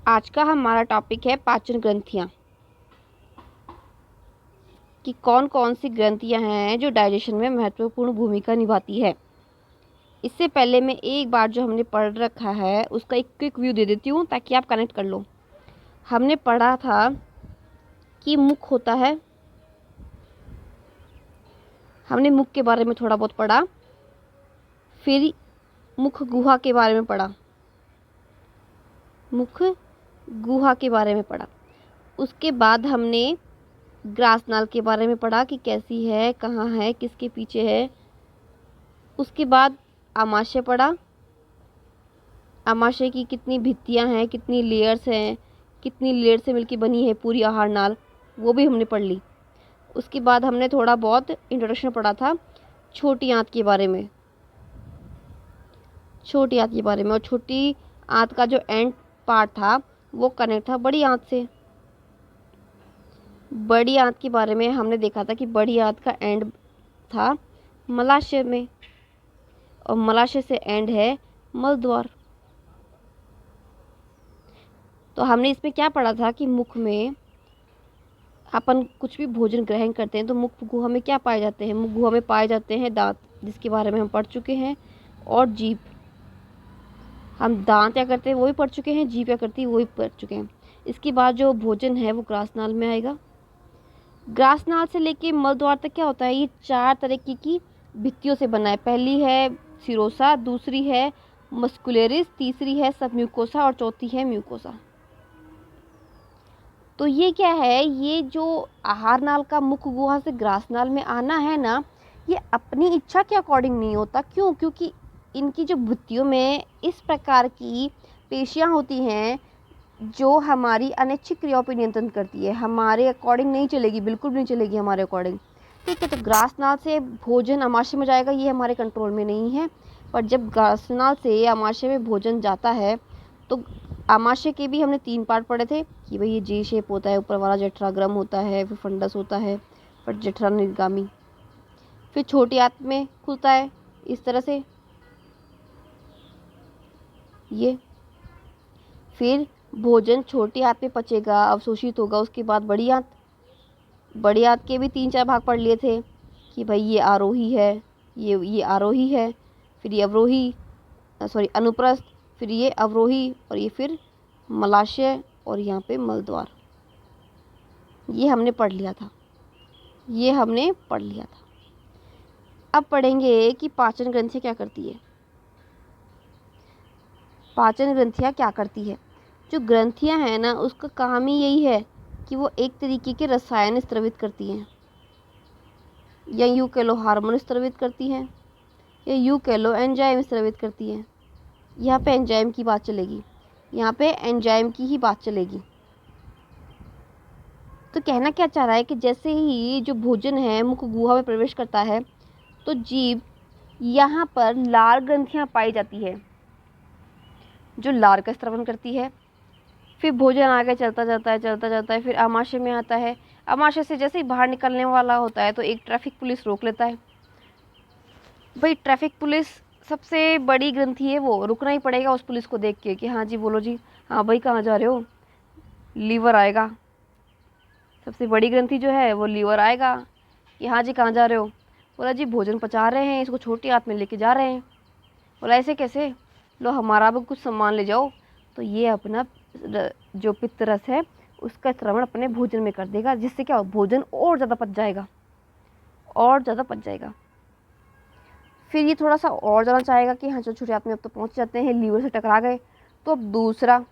आज का हमारा टॉपिक है पाचन ग्रंथियाँ, कि कौन कौन सी ग्रंथियाँ हैं जो डाइजेशन में महत्वपूर्ण भूमिका निभाती है। इससे पहले मैं एक बार जो हमने पढ़ रखा है उसका एक क्विक व्यू दे देती हूँ ताकि आप कनेक्ट कर लो। हमने पढ़ा था कि मुख होता है, हमने मुख के बारे में थोड़ा बहुत पढ़ा, फिर मुख गुहा के बारे में पढ़ा, मुख गुहा के बारे में पढ़ा। उसके बाद हमने ग्रासनाल के बारे में पढ़ा कि कैसी है, कहाँ है, किसके पीछे है। उसके बाद आमाशय पढ़ा, आमाशय की कितनी भित्तियाँ हैं, कितनी लेयर्स हैं, कितनी लेयर से मिलकर बनी है पूरी आहार नाल, वो भी हमने पढ़ ली। उसके बाद हमने थोड़ा बहुत इंट्रोडक्शन पढ़ा था छोटी आंत के बारे में, छोटी आंत के बारे में। और छोटी आंत का जो एंड पार्ट था वो कनेक्ट था बड़ी आंत से। बड़ी आंत के बारे में हमने देखा था कि बड़ी आंत का एंड था मलाशय में, और मलाशय से एंड है मल द्वार। तो हमने इसमें क्या पढ़ा था कि मुख में अपन कुछ भी भोजन ग्रहण करते हैं तो मुख गुहा में क्या पाए जाते हैं। मुख गुहा में पाए जाते हैं दांत, जिसके बारे में हम पढ़ चुके हैं, और जीभ। हम दांत क्या करते हैं वो भी पढ़ चुके हैं, जीभ क्या करती है वो भी पढ़ चुके हैं। इसके बाद जो भोजन है वो ग्रासनाल में आएगा। ग्रासनाल से लेके मल द्वार तक क्या होता है, ये 4 तरीके की भित्तियों से बना है। पहली है सिरोसा, दूसरी है मस्कुलरिस, तीसरी है सबम्यूकोसा और चौथी है म्यूकोसा। तो ये क्या है, ये जो आहार नाल का मुख गुहा से ग्रासनाल में आना है ना, ये अपनी इच्छा के अकॉर्डिंग नहीं होता। क्यों? क्योंकि इनकी जो भित्तियों में इस प्रकार की पेशियाँ होती हैं जो हमारी अनैच्छिक क्रियाओं पर नियंत्रण करती है। हमारे अकॉर्डिंग नहीं चलेगी, बिल्कुल भी नहीं चलेगी हमारे अकॉर्डिंग। ठीक है, तो ग्रासनाल से भोजन अमाशय में जाएगा, ये हमारे कंट्रोल में नहीं है। पर जब ग्रासनाल से अमाशय में भोजन जाता है तो आमाशय के भी हमने 3 पार्ट पढ़े थे कि भाई ये जे शेप होता है, ऊपर वाला जठराग्रम होता है, फिर फंडस होता है, फिर जठरा निर्गामी, फिर छोटी आंत में खुलता है इस तरह से ये। फिर भोजन छोटी आंत में पचेगा, अवशोषित होगा। उसके बाद बड़ी आंत, बड़ी आंत के भी 3-4 भाग पढ़ लिए थे कि भाई ये आरोही है, ये आरोही है, फिर ये अवरोही, अनुप्रस्थ, फिर ये अवरोही, और ये फिर मलाशय, और यहाँ पे मलद्वार। ये हमने पढ़ लिया था, ये हमने पढ़ लिया था। अब पढ़ेंगे कि पाचन ग्रंथियाँ क्या करती है। पाचन ग्रंथियाँ क्या करती है? जो ग्रंथियाँ हैं ना, उसका काम ही यही है कि वो एक तरीके के रसायन स्त्रवित करती हैं, या यूँ कह लो हार्मोन स्त्रवित करती हैं, या यूँ कह लो एंजाइम स्त्रवित करती हैं। यहाँ पे एंजाइम की बात चलेगी, यहाँ पे एंजाइम की ही बात चलेगी। तो कहना क्या चाह रहा है कि जैसे ही जो भोजन है मुख गुहा में प्रवेश करता है तो जीभ यहाँ पर लार ग्रंथियाँ पाई जाती है जो लार का स्त्रवण करती है। फिर भोजन आगे चलता जाता है, फिर आमाशय में आता है। आमाशय से जैसे ही बाहर निकलने वाला होता है तो एक ट्रैफिक पुलिस रोक लेता है। भाई ट्रैफिक पुलिस सबसे बड़ी ग्रंथि है, वो रुकना ही पड़ेगा उस पुलिस को देख के कि हाँ जी बोलो जी, हाँ भाई कहाँ जा रहे हो, लीवर आएगा। सबसे बड़ी ग्रंथि जो है वो लीवर आएगा कि हाँ जी कहाँ जा रहे हो। बोला जी भोजन पचा रहे हैं, इसको छोटी आंत में लेके जा रहे हैं। बोला ऐसे कैसे, लो हमारा भी कुछ सामान ले जाओ। तो ये अपना जो पित्त रस है उसका श्रवण अपने भोजन में कर देगा, जिससे क्या हो, भोजन और ज़्यादा पच जाएगा, और ज़्यादा पच जाएगा। फिर ये थोड़ा सा और जाना चाहेगा कि हाँ चलो छोटी आंत में अब तो पहुँच जाते हैं, लीवर से टकरा गए। तो अब दूसरा,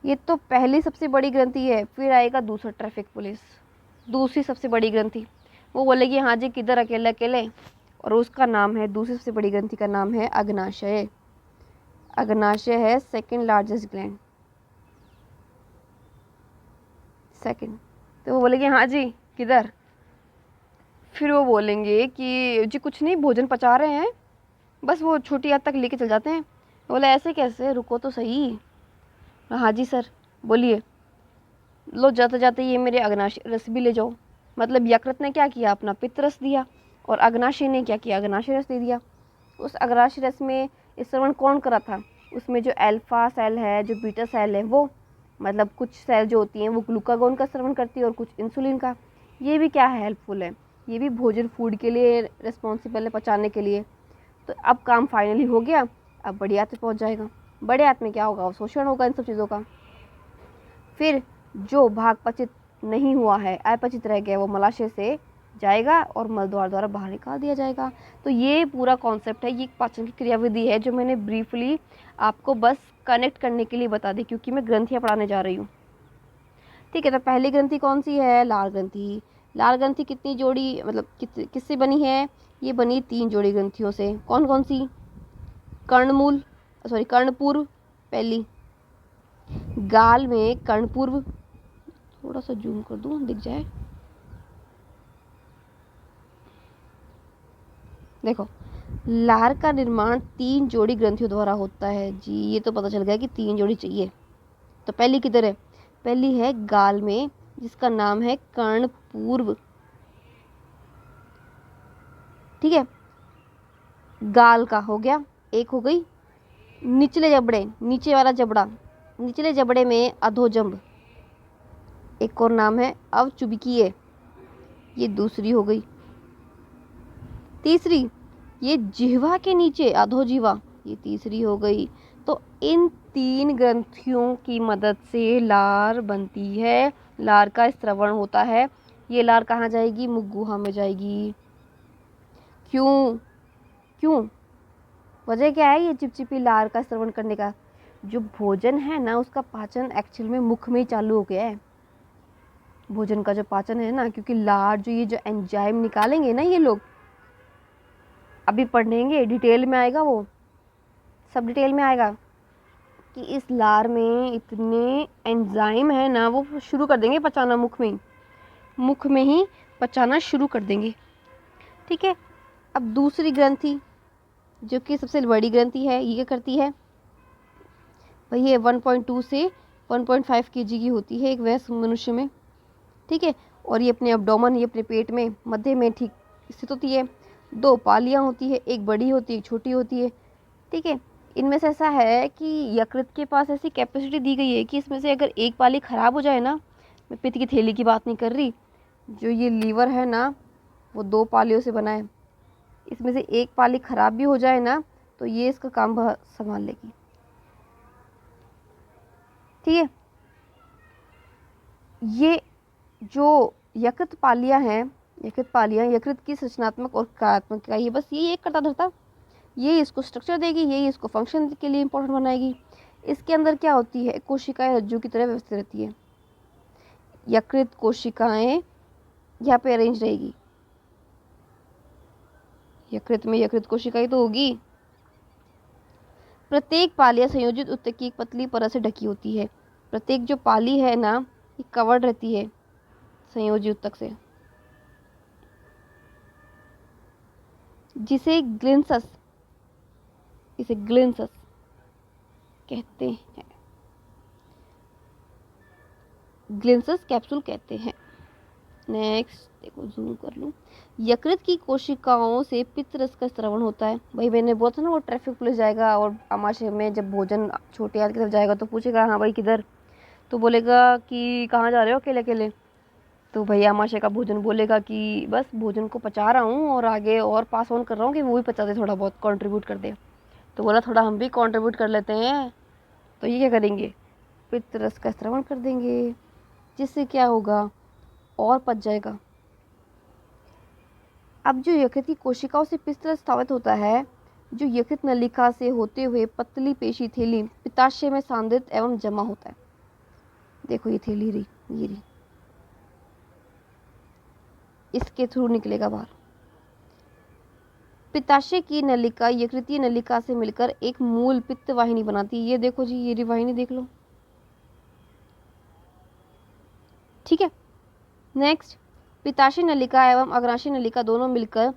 ये तो पहली सबसे बड़ी ग्रंथि है, फिर आएगा दूसरा ट्रैफिक पुलिस, दूसरी सबसे बड़ी ग्रंथि। वो बोलेगी हाँ जी किधर अकेले अकेले, और उसका नाम है, दूसरी सबसे बड़ी ग्रंथि का नाम है अग्नाशय। अग्नाशय है सेकंड लार्जेस्ट ग्लैंड, सेकंड। तो वो बोलेगी हाँ जी किधर, फिर वो बोलेंगे कि जी कुछ नहीं, भोजन पचा रहे हैं, बस वो छोटी आंत तक लेके चल जाते हैं। बोले ऐसे कैसे, रुको तो सही। हाँ जी सर बोलिए। लो जाते जाते ये मेरे अग्नाशय रस भी ले जाओ। मतलब यकृत ने क्या किया, अपना पित्त रस दिया, और अग्नाशय ने क्या किया, अग्नाशय रस दे दिया। उस अग्नाशय रस में श्रवण कौन करा था, उसमें जो अल्फा सेल है, जो बीटा सेल है, वो मतलब कुछ सेल जो होती हैं वो ग्लूकागोन का स्रावन करती है और कुछ इंसुलिन का। ये भी क्या है, हेल्पफुल है, ये भी भोजन फूड के लिए रिस्पॉन्सिबल है, पचाने के लिए। तो अब काम फाइनली हो गया, अब बड़ी आंत पे पहुंच जाएगा। बड़े आंत में क्या होगा, शोषण होगा इन सब चीज़ों का। फिर जो भाग पचित नहीं हुआ है, अपचित रह गया, वो मलाशय से जाएगा और मल द्वार द्वारा बाहर निकाल दिया जाएगा। तो ये पूरा कॉन्सेप्ट है, ये पाचन की क्रियाविधि है जो मैंने ब्रीफली आपको बस कनेक्ट करने के लिए बता दी, क्योंकि मैं ग्रंथियाँ पढ़ाने जा रही हूँ। ठीक है, तो पहली ग्रंथि कौन सी है, लाल ग्रंथि। लाल ग्रंथि कितनी जोड़ी, मतलब किससे बनी है, ये बनी 3 जोड़ी ग्रंथियों से। कौन कौन सी, कर्णमूल, सॉरी कर्णपूर्व पहली, गाल में कर्णपूर्व, थोड़ा सा जूम कर दूं दिख जाए, देखो लार का निर्माण 3 जोड़ी ग्रंथियों द्वारा होता है जी। ये तो पता चल गया कि 3 जोड़ी चाहिए। तो पहली किधर है, पहली है गाल में, जिसका नाम है कर्णपूर्व। ठीक है, गाल का हो गया, एक हो गई। निचले जबड़े, नीचे वाला जबड़ा, निचले जबड़े में अधोजंब, एक और नाम है अवचुबिकीय, ये दूसरी हो गई। तीसरी, ये जिह्वा के नीचे अधोजिह्वा, ये तीसरी हो गई। तो इन 3 ग्रंथियों की मदद से लार बनती है, लार का स्रवण होता है। ये लार कहाँ जाएगी, मुख गुहा में जाएगी। क्यों क्यों, वजह क्या है ये चिपचिपी लार का स्रवण करने का, जो भोजन है ना उसका पाचन एक्चुअल में मुख में ही चालू हो गया है। भोजन का जो पाचन है ना, क्योंकि लार जो ये जो एंजाइम निकालेंगे ना ये लोग, अभी पढ़ेंगे डिटेल में आएगा, वो सब डिटेल में आएगा कि इस लार में इतने एंजाइम है ना, वो शुरू कर देंगे पचाना मुख में ही पचाना शुरू कर देंगे। ठीक है, अब दूसरी ग्रंथि जो कि सबसे बड़ी ग्रंथि है, ये क्या करती है भाई, ये 1.2 से 1.5 kg की होती है एक वयस्क मनुष्य में। ठीक है, और ये अपने एब्डोमेन, ये अपने पेट में मध्य में ठीक स्थित होती है। 2 पालियाँ होती है, एक बड़ी होती है, एक छोटी होती है। ठीक है, इनमें से ऐसा है कि यकृत के पास ऐसी कैपेसिटी दी गई है कि इसमें से अगर एक पाली ख़राब हो जाए ना, मैं पित्त की थैली की बात नहीं कर रही, जो ये लीवर है ना वो 2 पालियों से बना है, इसमें से एक पाली ख़राब भी हो जाए ना तो ये इसका काम संभाल लेगी। ठीक है, ये जो यकृत पालियाँ हैं, यकृत की संरचनात्मक और कार्यात्मक इकाई है, बस ये एक करता धरता, ये इसको स्ट्रक्चर देगी, ये इसको फंक्शन के लिए इंपॉर्टेंट बनाएगी। इसके अंदर क्या होती है, कोशिकाएं रज्जु की तरह व्यवस्थित रहती है। यकृत कोशिकाएं यहाँ पे अरेंज रहेगी, यकृत में यकृत कोशिकाएं तो होगी। प्रत्येक पालिया संयोजित ऊतक की एक पतली परत से ढकी होती है। प्रत्येक जो पाली है ना ये कवर्ड रहती है संयोजी ऊतक से, जिसे ग्लिंसस, इसे ग्लिंसस कहते हैं, ग्लिंसस कैप्सूल कहते हैं। नेक्स्ट देखो, जूम कर लूँ। यकृत की कोशिकाओं से पित्त रस का स्रवण होता है। भाई मैंने बोला था ना वो ट्रैफिक पुलिस जाएगा और आमाशय में जब भोजन छोटे आदि की तरफ जाएगा तो पूछेगा हाँ भाई किधर, तो बोलेगा कि कहाँ जा रहे हो अकेले अकेले, तो भैया आमाशय का भोजन बोलेगा कि बस भोजन को पचा रहा हूँ और आगे और पास ऑन कर रहा हूँ कि वो भी पचा दे, थोड़ा बहुत कंट्रीब्यूट कर दे। तो बोला थोड़ा हम भी कंट्रीब्यूट कर लेते हैं, तो ये क्या करेंगे, पित्त रस का स्रवण कर देंगे, जिससे क्या होगा और पच जाएगा। अब जो यकृत की कोशिकाओं से पित्त रस स्रावित होता है, जो यकृत नलिका से होते हुए पतली पेशी थैली पित्ताशय में सांद्रित एवं जमा होता है। देखो ये थैली रही, ये रही, इसके थ्रू निकलेगा बाहर। पित्ताशय की नलिका यकृतीय नलिका से मिलकर एक मूल पित्त वाहिनी बनाती है। ये देखो जी, ये वाहिनी देख लो। ठीक है, नेक्स्ट, पित्ताशय नलिका एवं अग्नाशय नलिका दोनों मिलकर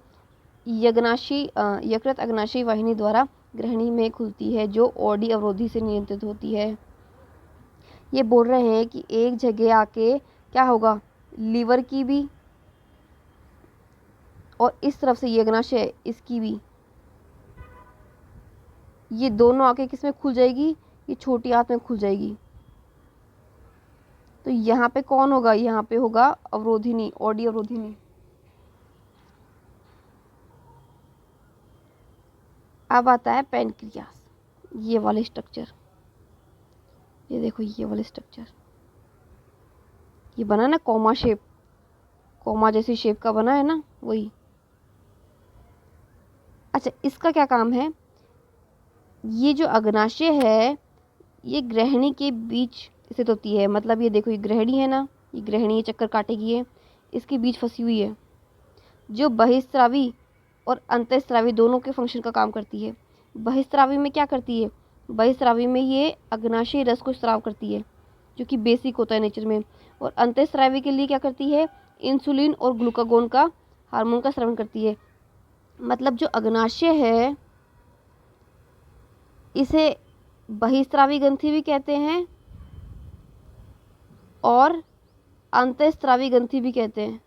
यकृत अग्नाशय वाहिनी द्वारा ग्रहणी में खुलती है, जो ओडी अवरोधी से नियंत्रित होती है। ये बोल रहे हैं कि एक जगह आके क्या होगा, लीवर की भी और इस तरफ से ये अग्नाशय इसकी भी, ये दोनों आके किस में खुल जाएगी, ये छोटी आंत में खुल जाएगी। तो यहाँ पे कौन होगा, यहाँ पे होगा अवरोधिनी, ऑडी अवरोधिनी। अब आता है पैनक्रियास, ये वाले स्ट्रक्चर, ये देखो ये वाले स्ट्रक्चर, ये बना ना कोमा शेप, कोमा जैसी शेप का बना है ना, वही। अच्छा, इसका क्या काम है, ये जो अग्नाशय है ये ग्रहणी के बीच स्थित होती है। मतलब ये देखो, ये ग्रहणी है ना, ये ग्रहणी ये चक्कर काटेगी, है इसके बीच फंसी हुई है, जो बहिस्रावी और अंतःस्रावी दोनों के फंक्शन का काम करती है। बहिस्रावी में क्या करती है, बहिस्रावी में ये अग्नाशय रस को स्राव करती है, जो कि बेसिक होता है नेचर में। और अंतःस्रावी के लिए क्या करती है, इंसुलिन और ग्लूकागोन का हार्मोन का स्रावन करती है। मतलब जो अग्नाशय है इसे बहिस्रावी ग्रंथि भी कहते हैं और अंतःस्रावी ग्रंथि भी कहते हैं।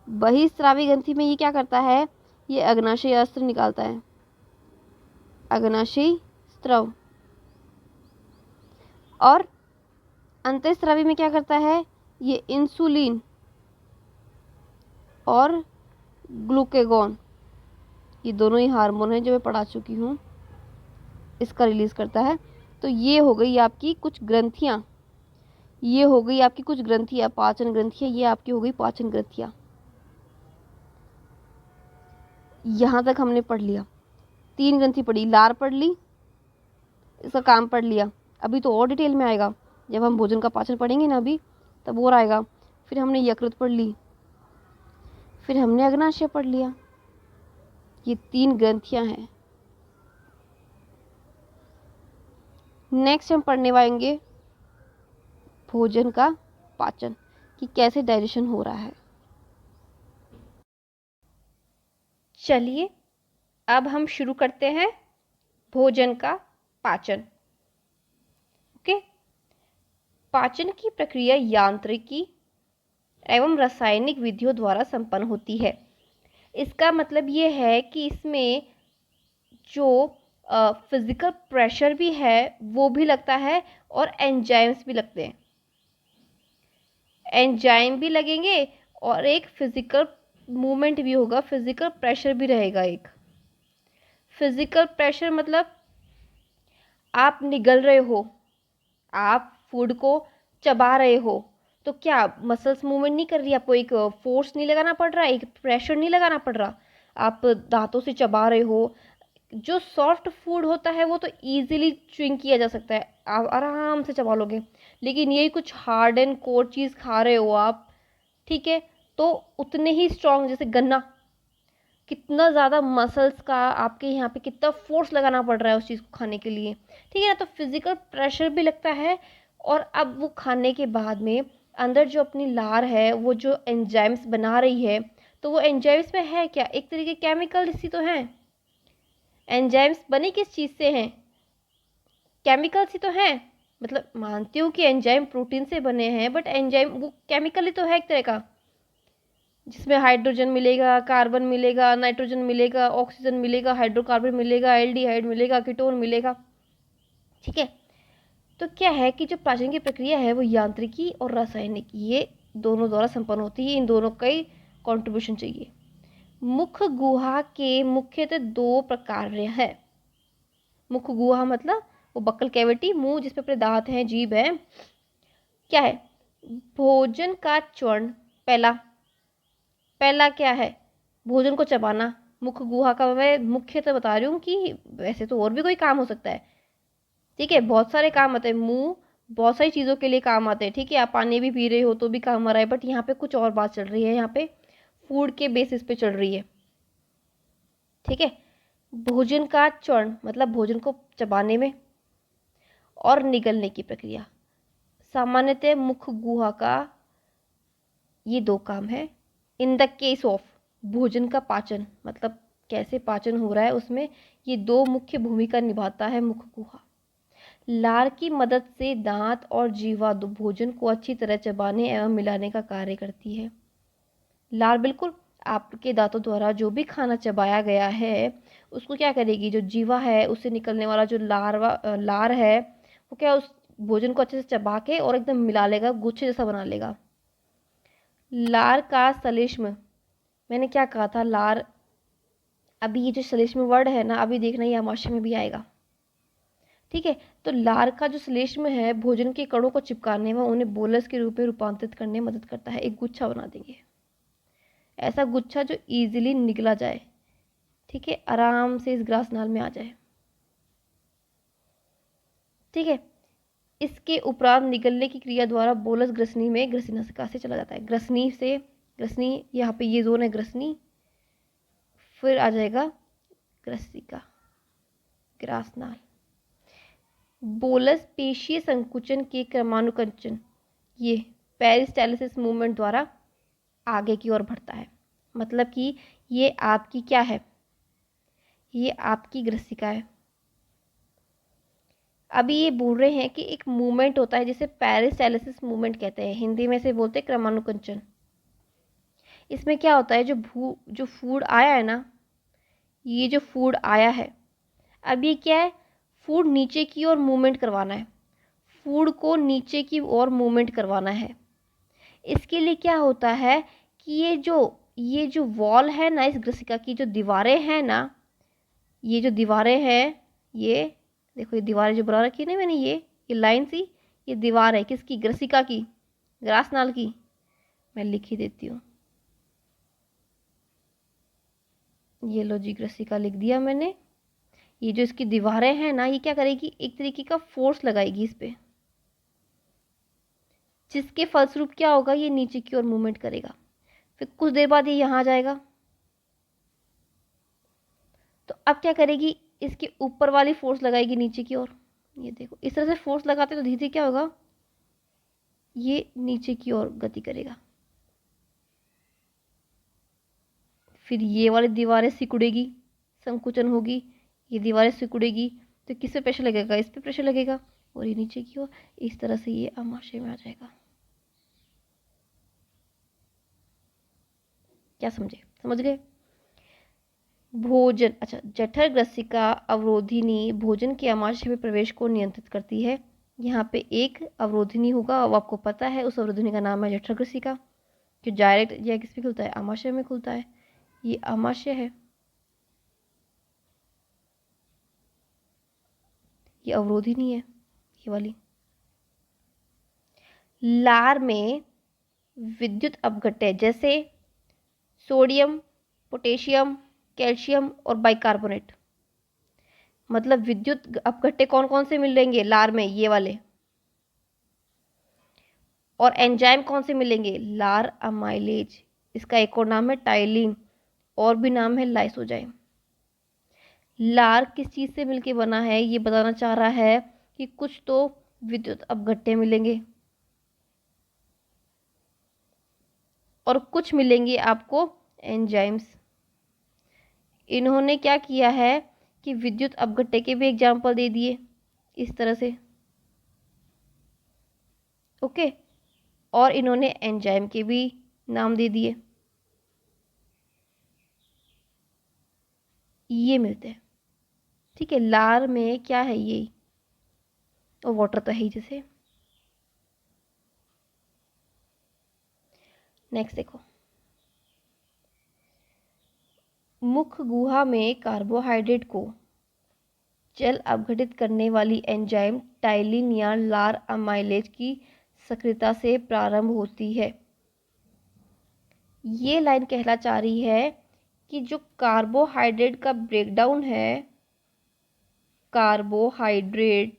बहिस्रावी ग्रंथि में ये क्या करता है, ये अग्नाशय अस्त्र निकालता है, अग्नाशय स्त्रव। और अंतःस्रावी में क्या करता है, ये इंसुलिन और ग्लूकागोन, ये दोनों ही हार्मोन हैं जो मैं पढ़ा चुकी हूँ, इसका रिलीज करता है। तो ये हो गई आपकी कुछ ग्रंथियाँ, ये हो गई आपकी कुछ ग्रंथियाँ, पाचन ग्रंथियाँ, ये आपकी हो गई पाचन ग्रंथियाँ। यहाँ तक हमने पढ़ लिया, 3 ग्रंथि पढ़ी, लार पढ़ ली, इसका काम पढ़ लिया। अभी तो और डिटेल में आएगा, जब हम भोजन का पाचन पढ़ेंगे ना अभी, तब और आएगा। फिर हमने यकृत पढ़ ली, फिर हमने अग्नाशय पढ़ लिया। ये 3 ग्रंथियाँ हैं। नेक्स्ट हम पढ़ने वालेंगे भोजन का पाचन, कि कैसे डाइजेशन हो रहा है। चलिए अब हम शुरू करते हैं भोजन का पाचन। ओके, पाचन की प्रक्रिया यांत्रिकी एवं रासायनिक विधियों द्वारा संपन्न होती है। इसका मतलब ये है कि इसमें जो फिजिकल प्रेशर भी है वो भी लगता है और एंजाइम्स भी लगते हैं। एंजाइम भी लगेंगे और एक फिजिकल मूवमेंट भी होगा, फिजिकल प्रेशर भी रहेगा। एक फिजिकल प्रेशर मतलब आप निगल रहे हो, आप फूड को चबा रहे हो, तो क्या मसल्स मूवमेंट नहीं कर रही, आपको एक फोर्स नहीं लगाना पड़ रहा, एक प्रेशर नहीं लगाना पड़ रहा, आप दांतों से चबा रहे हो। जो सॉफ्ट फूड होता है वो तो ईजिली च्युइंग किया जा सकता है, आप आराम से चबा लोगे। लेकिन यही कुछ हार्ड एंड कोर चीज़ खा रहे हो आप, ठीक है, तो उतने ही स्ट्रॉन्ग, जैसे गन्ना, कितना ज़्यादा मसल्स का आपके यहाँ पे कितना फोर्स लगाना पड़ रहा है उस चीज़ को खाने के लिए, ठीक है ना। तो फिजिकल प्रेशर भी लगता है। और अब वो खाने के बाद में अंदर जो अपनी लार है वो जो एंजाइम्स बना रही है, तो वो एंजाइम्स में है क्या, एक तरीके केमिकल इसी तो हैं। एंजाइम्स बने किस चीज़ से हैं, केमिकल्स ही तो हैं। मतलब मानती हूँ कि एंजाइम प्रोटीन से बने हैं, बट एंजाइम वो केमिकल ही तो है एक तरह का, जिसमें हाइड्रोजन मिलेगा, कार्बन मिलेगा, नाइट्रोजन मिलेगा, ऑक्सीजन मिलेगा, हाइड्रोकार्बन मिलेगा, एल्डिहाइड मिलेगा, कीटोन मिलेगा, ठीक है। तो क्या है कि जो पाचन की प्रक्रिया है वो यांत्रिकी और रासायनिक, ये दोनों द्वारा संपन्न होती है। इन दोनों का ही कॉन्ट्रीब्यूशन चाहिए। मुख गुहा के मुख्यतः 2 प्रकार है। मुख गुहा मतलब वो बक्कल कैविटी, मुंह जिस पे अपने दांत हैं, जीभ है। क्या है, भोजन का च्वरण, पहला क्या है, भोजन को चबाना। मुख गुहा का मैं मुख्यतः बता रही हूँ, कि वैसे तो और भी कोई काम हो सकता है, ठीक है, बहुत सारे काम आते हैं। मुंह बहुत सारी चीज़ों के लिए काम आते हैं, ठीक है, आप पानी भी पी रहे हो तो भी काम आ रहा है, बट यहाँ पे कुछ और बात चल रही है, यहाँ पे फूड के बेसिस पे चल रही है, ठीक है। भोजन का च्वरण मतलब भोजन को चबाने में और निगलने की प्रक्रिया। सामान्यतः मुख गुहा का ये 2 काम है। इन द केस ऑफ भोजन का पाचन, मतलब कैसे पाचन हो रहा है, उसमें ये 2 मुख्य भूमिका निभाता है मुख गुहा। लार की मदद से दांत और जीवा भोजन को अच्छी तरह चबाने एवं मिलाने का कार्य करती है। लार बिल्कुल आपके दांतों द्वारा जो भी खाना चबाया गया है उसको क्या करेगी, जो जीवा है उससे निकलने वाला जो लार है वो क्या उस भोजन को अच्छे से चबा के और एकदम मिला लेगा, गुच्छे जैसा बना लेगा। लार का श्लेष्म, मैंने क्या कहा था, लार, अभी ये जो श्लेष्म वर्ड है ना, अभी देखना ये आमाशय में भी आएगा। ठीक है, तो लार का जो श्लेष्म है भोजन के कणों को चिपकाने में उन्हें बोलस के रूप में रूपांतरित करने में मदद करता है। एक गुच्छा बना देंगे, ऐसा गुच्छा जो इजीली निकला जाए। ठीक है, आराम से इस ग्रासनाल में आ जाए। ठीक है, इसके उपरांत निकलने की क्रिया द्वारा बोलस ग्रसनी में ग्रसनासिका से चला जाता है। ग्रसनी से, ग्रसनी यहाँ पे ये जोन है ग्रसनी, फिर आ जाएगा ग्रसिका, ग्रासनाल। बोलस पेशीय संकुचन के क्रमानुकंचन, ये पेरिस्टालिसिस मूवमेंट द्वारा आगे की ओर बढ़ता है। मतलब कि ये आपकी क्या है, ये आपकी ग्रसिका है। अभी ये बोल रहे हैं कि एक मूवमेंट होता है जिसे पेरिस्टालिसिस मूवमेंट कहते हैं, हिंदी में से बोलते हैं क्रमानुकंचन। इसमें क्या होता है, जो फूड आया है ना, ये जो फूड आया है, अब ये क्या है, फूड नीचे की ओर मूवमेंट करवाना है, फूड को नीचे की ओर मूवमेंट करवाना है। इसके लिए क्या होता है कि ये जो वॉल है ना, इस ग्रसिका की जो दीवारें हैं ना, ये जो दीवारें हैं, ये देखो, ये दीवारें जो बना रखी है ना मैंने, ये लाइन सी, ये दीवार है किसकी, ग्रसिका की, ग्रासनाल की। मैं लिख ही देती हूँ, ये लो जी, ग्रसिका लिख दिया मैंने। ये जो इसकी दीवारें हैं ना, ये क्या करेगी, एक तरीके का फोर्स लगाएगी इस पे, जिसके फलस्वरूप क्या होगा, ये नीचे की ओर मूवमेंट करेगा। फिर कुछ देर बाद ये यहाँ आ जाएगा। तो अब क्या करेगी, इसके ऊपर वाली फोर्स लगाएगी नीचे की ओर। ये देखो, इस तरह से फोर्स लगाते तो धीरे धीरे क्या होगा, ये नीचे की ओर गति करेगा। फिर ये वाली दीवारें सिकुड़ेगी, संकुचन होगी, ये दीवारें सिकुड़ेगी, तो किस पे प्रेशर लगेगा, इस पे प्रेशर लगेगा, और ये नीचे की ओर, इस तरह से ये आमाशय में आ जाएगा। क्या समझे, समझ गए। भोजन, अच्छा, जठर ग्रसिका अवरोधिनी भोजन के आमाशय में प्रवेश को नियंत्रित करती है। यहाँ पे एक अवरोधिनी होगा, वो आपको पता है, उस अवरोधिनी का नाम है जठर ग्रसिका, जो डायरेक्ट या किस में खुलता है, आमाशय में खुलता है। ये आमाशय है, ये अवरोधिनी है, ये वाली। लार में विद्युत अपघट्य जैसे सोडियम, पोटेशियम, कैल्शियम और बाइकार्बोनेट, मतलब विद्युत अपघट्य कौन कौन से मिलेंगे लार में, ये वाले। और एंजाइम कौन से मिलेंगे, लार अमाइलेज, इसका एक और नाम है टाइलिन, और भी नाम है लाइसोजाइम। लार किस चीज़ से मिलके बना है, ये बताना चाह रहा है कि कुछ तो विद्युत अपघट्य मिलेंगे और कुछ मिलेंगे आपको एंजाइम्स। इन्होंने क्या किया है कि विद्युत अपघट्य के भी एग्जाम्पल दे दिए इस तरह से, ओके, और इन्होंने एंजाइम के भी नाम दे दिए, ये मिलते हैं। ठीक है, लार में क्या है, ये और वाटर तो है ही जैसे। नेक्स्ट देखो, मुख गुहा में कार्बोहाइड्रेट को जल अपघटित करने वाली एंजाइम टाइलिन या लार अमाइलेज की सक्रियता से प्रारंभ होती है। ये लाइन कहना चाह रही है कि जो कार्बोहाइड्रेट का ब्रेकडाउन है, कार्बोहाइड्रेट,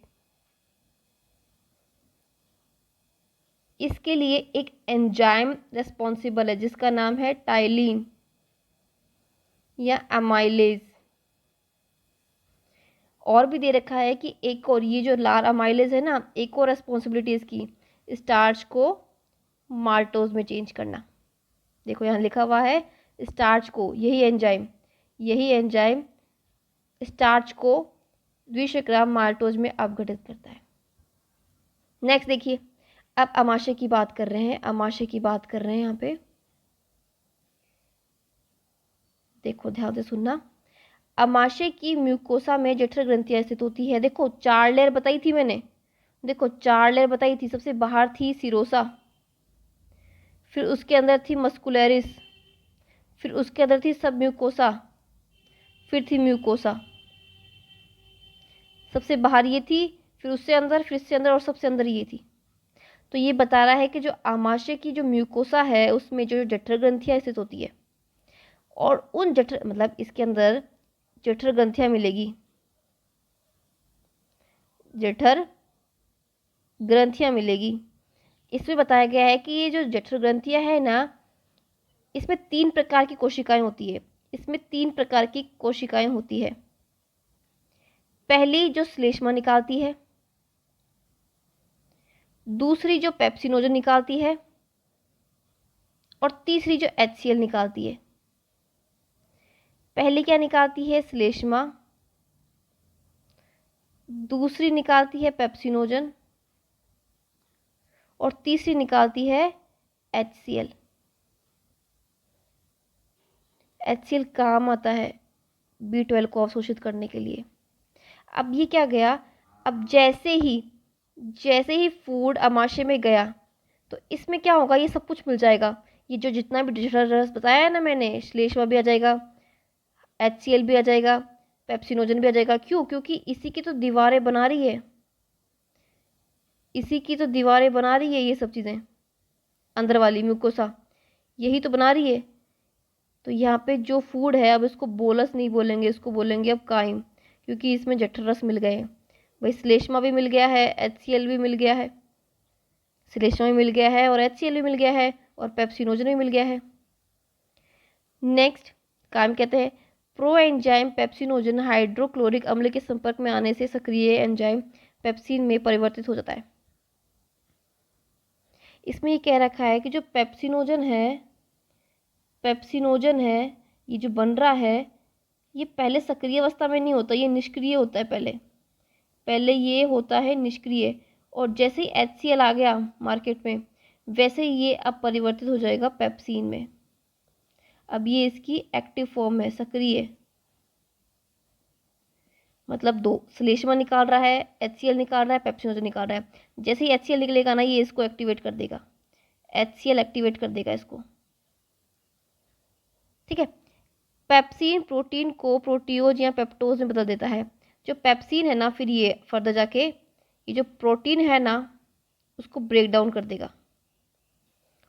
इसके लिए एक एंजाइम रेस्पॉन्सिबल है जिसका नाम है टाइलिन या अमाइलेज। और भी दे रखा है कि एक और, ये जो लार अमाइलेज है ना, एक और रेस्पॉन्सिबिलिटी इसकी, स्टार्च को माल्टोज में चेंज करना। देखो यहाँ लिखा हुआ है स्टार्च को, यही एंजाइम स्टार्च को द्विशर्करा माल्टोज में अपघटित करता है। नेक्स्ट देखिए, अब आमाशय की बात कर रहे हैं, आमाशय की बात कर रहे हैं यहाँ पे। देखो ध्यान से सुनना, आमाशय की म्यूकोसा में जठर ग्रंथियां स्थित होती है। देखो 4 लेयर बताई थी मैंने, देखो 4 लेयर बताई थी। सबसे बाहर थी सीरोसा, फिर उसके अंदर थी मस्कुलरिस, फिर उसके अंदर थी सब म्यूकोसा, फिर थी म्यूकोसा। सबसे बाहर ये थी, फिर उससे अंदर, फिर इससे अंदर, और सबसे अंदर ये थी। तो ये बता रहा है कि जो आमाशय की जो म्यूकोसा है उसमें जो जठर ग्रंथियां स्थित होती है, और उन जठर मतलब इसके अंदर जठर ग्रंथियां मिलेगी, जठर ग्रंथियां मिलेगी। इसमें बताया गया है कि ये जो जठर ग्रंथियां है ना, इसमें 3 प्रकार की कोशिकाएं होती है। इसमें 3 प्रकार की कोशिकाएं होती है। पहली जो श्लेष्मा निकालती है, दूसरी जो पेप्सिनोजन निकालती है, और तीसरी जो HCl निकालती है। पहली क्या निकालती है? श्लेष्मा। दूसरी निकालती है पेप्सिनोजन, और तीसरी निकालती है HCl। HCl काम आता है B12 को अवशोषित करने के लिए। अब ये क्या गया, अब जैसे ही फूड आमाशय में गया तो इसमें क्या होगा, ये सब कुछ मिल जाएगा। ये जो जितना भी जठर रस बताया है ना मैंने, श्लेष्मा भी आ जाएगा, HCl भी आ जाएगा, पेप्सिनोजन भी आ जाएगा। क्यों? क्योंकि इसी की तो दीवारें बना रही है, इसी की तो दीवारें बना रही है ये सब चीज़ें। अंदर वाली म्यूकोसा यही तो बना रही है। तो यहाँ पे जो फूड है, अब इसको बोलस नहीं बोलेंगे, इसको बोलेंगे अब काइम, क्योंकि इसमें जठर रस मिल गए हैं। भाई श्लेष्मा भी मिल गया है, HCl भी मिल गया है, श्लेष्मा भी मिल गया है और HCl भी मिल गया है, और पेप्सिनोजन भी मिल गया है। नेक्स्ट काम कहते हैं प्रो एंजाइम पेप्सिनोजन हाइड्रोक्लोरिक अम्ल के संपर्क में आने से सक्रिय एंजाइम पेप्सिन में परिवर्तित हो जाता है। इसमें ये कह रखा है कि जो पेप्सिनोजन है, ये जो बन रहा है, ये पहले सक्रिय अवस्था में नहीं होता, ये निष्क्रिय होता है। पहले ये होता है निष्क्रिय, और जैसे ही HCl आ गया मार्केट में, वैसे ही ये अब परिवर्तित हो जाएगा पेप्सिन में। अब ये इसकी एक्टिव फॉर्म है, सक्रिय। मतलब 2 श्लेष्मा निकाल रहा है, HCl निकाल रहा है, पेप्सिनोजन निकाल रहा है। जैसे ही HCl निकलेगा ना, ये इसको एक्टिवेट कर देगा, HCl एक्टिवेट कर देगा इसको। ठीक है। पेप्सिन प्रोटीन को प्रोटियोज या पेप्टोज में बदल देता है। जो पेप्सिन है ना, फिर ये फर्दर जाके ये जो प्रोटीन है ना, उसको ब्रेक डाउन कर देगा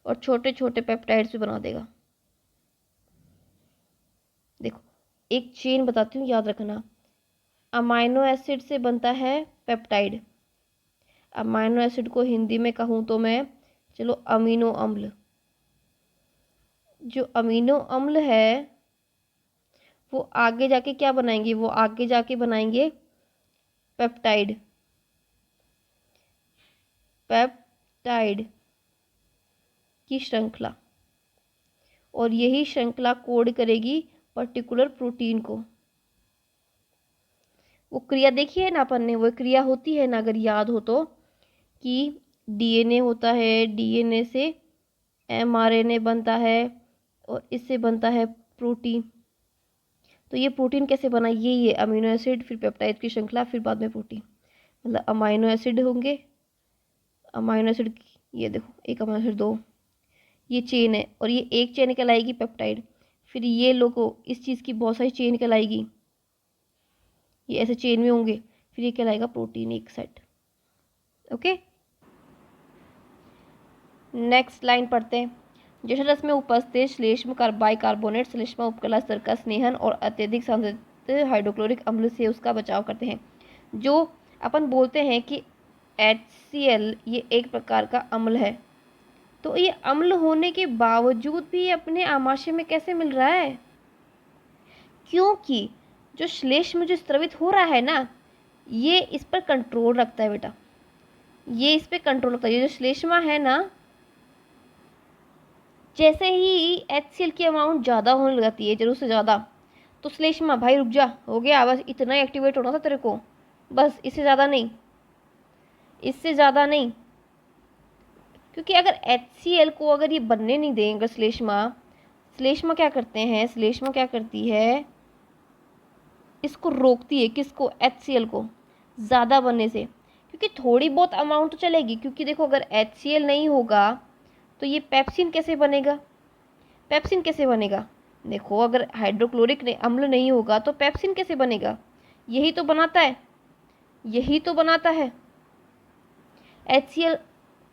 और छोटे छोटे पेप्टाइड्स भी बना देगा। देखो एक चेन बताती हूँ, याद रखना। अमाइनो एसिड से बनता है पेप्टाइड। अमाइनो एसिड को हिंदी में कहूँ तो मैं, चलो अमीनो अम्ल। जो अमीनो अम्ल है वो आगे जाके क्या बनाएंगे, वो आगे जाके बनाएंगे पेप्टाइड। पेप्टाइड की श्रृंखला, और यही श्रृंखला कोड करेगी पर्टिकुलर प्रोटीन को। वो क्रिया देखी है ना अपन ने, वो क्रिया होती है ना, अगर याद हो तो, कि DNA होता है, DNA से mRNA बनता है, और इससे बनता है प्रोटीन। तो ये प्रोटीन कैसे बना, ये अमीनो एसिड, फिर पेप्टाइड की श्रृंखला, फिर बाद में प्रोटीन। मतलब अमाइनो एसिड होंगे, अमाइनो एसिड ये देखो, एक अमाइनो एसिड 2, ये चेन है, और ये एक चेन कहलाएगी पेप्टाइड। फिर ये लोगो इस चीज़ की बहुत सारी चेन कहलाएगी, ये ऐसे चेन में होंगे, फिर ये कहलाएगा प्रोटीन एक सेट। ओके, नेक्स्ट लाइन पढ़ते हैं। जठर रस में उपस्थित श्लेष्म बाइकार्बोनेट श्लेष्मा उपकला स्तर का स्नेहन और अत्यधिक सांद्रित हाइड्रोक्लोरिक अम्ल से उसका बचाव करते हैं। जो अपन बोलते हैं कि HCl ये एक प्रकार का अम्ल है, तो ये अम्ल होने के बावजूद भी अपने आमाशय में कैसे मिल रहा है? क्योंकि जो श्लेष्म जो स्त्रवित हो रहा है ना, ये इस पर कंट्रोल रखता है बेटा, ये इस पर कंट्रोल रखता है। ये जो श्लेष्मा है ना, जैसे ही HCl की अमाउंट ज़्यादा होने लगती है, जरूर से ज़्यादा, तो श्लेष्मा भाई रुक जा, हो गया, बस इतना ही एक्टिवेट होना था तेरे को, बस इससे ज़्यादा नहीं, इससे ज़्यादा नहीं। क्योंकि अगर HCl को अगर ये बनने नहीं देंगे श्लेष्मा क्या करते हैं, श्लेष्मा क्या करती है, इसको रोकती है, किसको, HCl को ज़्यादा बनने से, क्योंकि थोड़ी बहुत अमाउंट तो चलेगी, क्योंकि देखो अगर HCl नहीं होगा तो ये पेप्सिन कैसे बनेगा, पेप्सिन कैसे बनेगा, देखो अगर हाइड्रोक्लोरिक अम्ल नहीं होगा तो पेप्सिन कैसे बनेगा, यही तो बनाता है, यही तो बनाता है। HCl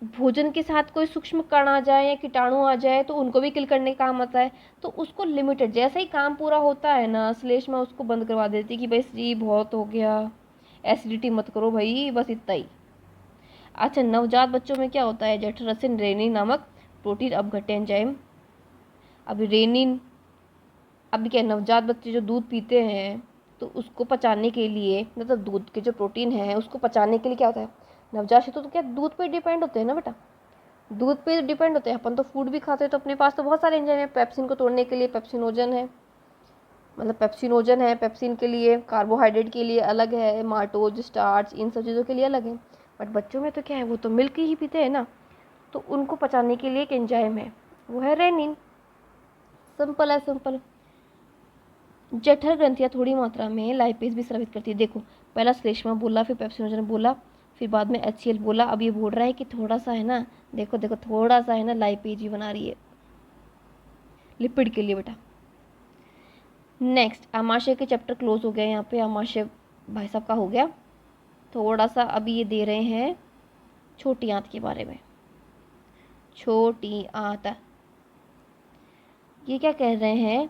भोजन के साथ कोई सूक्ष्म कण आ जाए या कीटाणु आ जाए तो उनको भी किल करने का काम आता है, तो उसको लिमिटेड, जैसे ही काम पूरा होता है ना श्लेष्मा उसको बंद करवा देती कि भाई जी बहुत हो गया, एसिडिटी मत करो भाई, बस इतना ही। अच्छा, नवजात बच्चों में क्या होता है, जेट्रोसिन रेनिन नामक प्रोटीन अपघट्य एंजाइम। अब रेनिन, अब क्या, नवजात बच्चे जो दूध पीते हैं तो उसको पचाने के लिए, मतलब दूध के जो प्रोटीन है उसको पचाने के लिए क्या होता है, नवजात शिशु तो क्या दूध पे डिपेंड होते हैं ना बेटा, दूध पे डिपेंड होते हैं। अपन तो फूड भी खाते हैं तो अपने पास तो बहुत सारे एंजाइम है पेप्सिन को तोड़ने के लिए, पेप्सिनोजन है, मतलब पेप्सिनोजन है पेप्सिन के लिए, कार्बोहाइड्रेट के लिए अलग है, माल्टोज, स्टार्च, इन सब चीज़ों के लिए अलग है। बट बच्चों में तो क्या है, वो तो मिल्क ही पीते हैं ना, तो उनको पचाने के लिए एक एंजाइम है, वो है रेनिन। सिंपल है, सिंपल। जठर ग्रंथियाँ थोड़ी मात्रा में लाइपेज भी स्रावित करती है। देखो पहला श्लेष्मा बोला, फिर पेप्सिनोजन बोला, फिर बाद में HCl बोला, अब ये बोल रहा है कि थोड़ा सा है ना, देखो देखो थोड़ा सा है ना लाइपेज भी बना रही है लिपिड के लिए बेटा। नेक्स्ट, आमाशय के चैप्टर क्लोज हो गए, यहाँ पे आमाशय भाई साहब का हो गया। थोड़ा सा अभी ये दे रहे हैं छोटी आंत के बारे में। छोटी आंत, ये क्या कह रहे हैं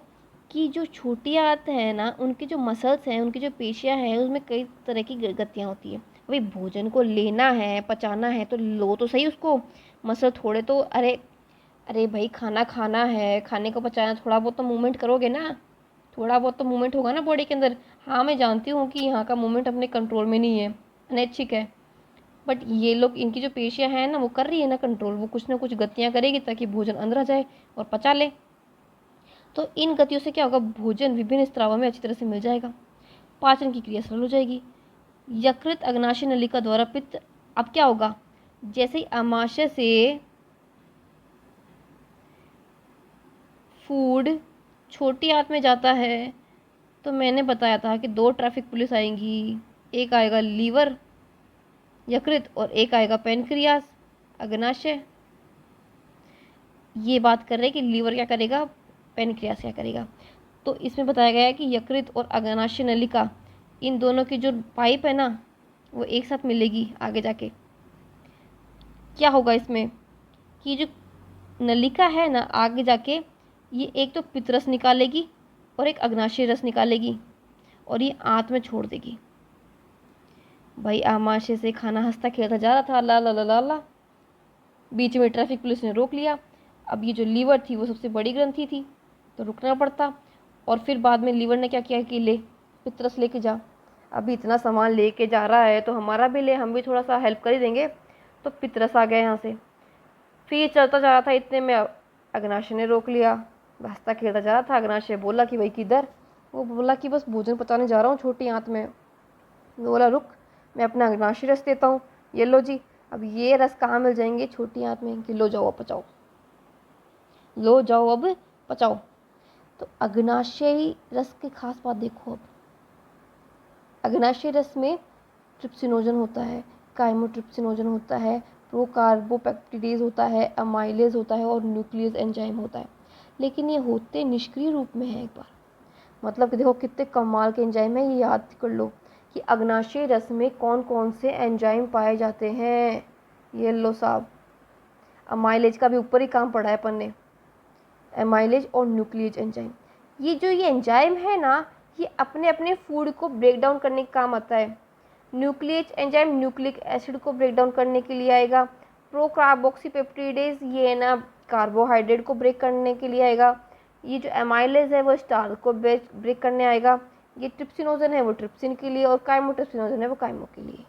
कि जो छोटी आंत है ना, उनके जो मसल्स हैं, उनकी जो पेशियां हैं, उसमें कई तरह की गतियाँ होती हैं। भाई भोजन को लेना है, पचाना है तो लो तो सही उसको, मसल थोड़े तो, अरे अरे भाई खाना खाना है, खाने को पचाना, थोड़ा बहुत तो मूवमेंट करोगे ना, थोड़ा बहुत तो मूवमेंट होगा ना बॉडी के अंदर। हाँ मैं जानती हूँ कि यहाँ का मूवमेंट अपने कंट्रोल में नहीं है, अनैच्छिक है, बट ये लोग, इनकी जो पेशियाँ हैं ना वो कर रही है ना कंट्रोल, वो कुछ ना कुछ गतियाँ करेगी ताकि भोजन अंदर आ जाए और पचा ले। तो इन गतियों से क्या होगा, भोजन विभिन्न स्त्रावों में अच्छी तरह से मिल जाएगा, पाचन की क्रिया सरल हो जाएगी। यकृत अग्नाशय नलिका द्वारा पित्त, अब क्या होगा, जैसे ही आमाशय से फूड छोटी आंत में जाता है तो मैंने बताया था कि दो ट्रैफिक पुलिस आएंगी, एक आएगा लीवर यकृत और एक आएगा पेनक्रियास अग्नाशय। ये बात कर रहे हैं कि लीवर क्या करेगा, पेनक्रियास क्या करेगा। तो इसमें बताया गया है कि यकृत और अग्नाशय नलिका, इन दोनों की जो पाइप है ना वो एक साथ मिलेगी आगे जाके। क्या होगा इसमें कि जो नलिका है ना आगे जाके, ये एक तो पित्त रस निकालेगी और एक अग्नाशय रस निकालेगी और ये आंत में छोड़ देगी। भाई आमाशय से खाना हंसता खेलता जा रहा था, ला ला ला ला ला, बीच में ट्रैफिक पुलिस ने रोक लिया। अब ये जो लीवर थी वो सबसे बड़ी ग्रंथि थी तो रुकना पड़ता, और फिर बाद में लीवर ने क्या किया कि ले पित्त रस लेके जा, अभी इतना सामान लेके जा रहा है तो हमारा भी ले, हम भी थोड़ा सा हेल्प कर ही देंगे। तो पित्त रस आ गया यहाँ से। फिर चलता जा रहा था, इतने में अग्नाशय ने रोक लिया, हंसता खेलता जा रहा था। अग्नाशय बोला कि भाई किधर, वो बोला कि बस भोजन पचाने जा रहा हूँ छोटी आंत में। बोला रुक, मैं अपना अग्नाशय रस देता हूँ, ये लो जी। अब ये रस कहाँ मिल जाएंगे, छोटी आंत में, कि लो जाओ अब पचाओ, लो जाओ अब पचाओ। तो अग्नाशयी रस की खास बात देखो, अब अग्नाशयी रस में ट्रिप्सिनोजन होता है, काइमोट्रिप्सिनोजन होता है, प्रोकार्बोपेप्टिडेज होता है, अमाइलेज होता है और न्यूक्लियस एंजाइम होता है। लेकिन ये होते निष्क्रिय रूप में है। एक बार मतलब कि देखो कितने कमाल के एंजाइम है, ये याद कर लो कि अग्नाशयी रस में कौन कौन से एंजाइम पाए जाते हैं। ये लो साहब, अमाइलेज का भी ऊपर ही काम पढ़ा है अपन ने, एमाइलेज और न्यूक्लियस एंजाइम। ये एंजाइम है ना, ये अपने अपने फूड को ब्रेक डाउन करने का काम आता है। न्यूक्लियस एंजाइम न्यूक्लिक एसिड को ब्रेक डाउन करने के लिए आएगा। प्रोकार्बोक्सीपेप्टिडेज ये ना कार्बोहाइड्रेट को ब्रेक करने के लिए आएगा। ये जो एमाइलेज है वो स्टार्च को ब्रेक करने आएगा। ये ट्रिप्सिनोजन है वो ट्रिप्सिन के लिए, और काइमोट्रिप्सिनोजन है वो काइमो के लिए।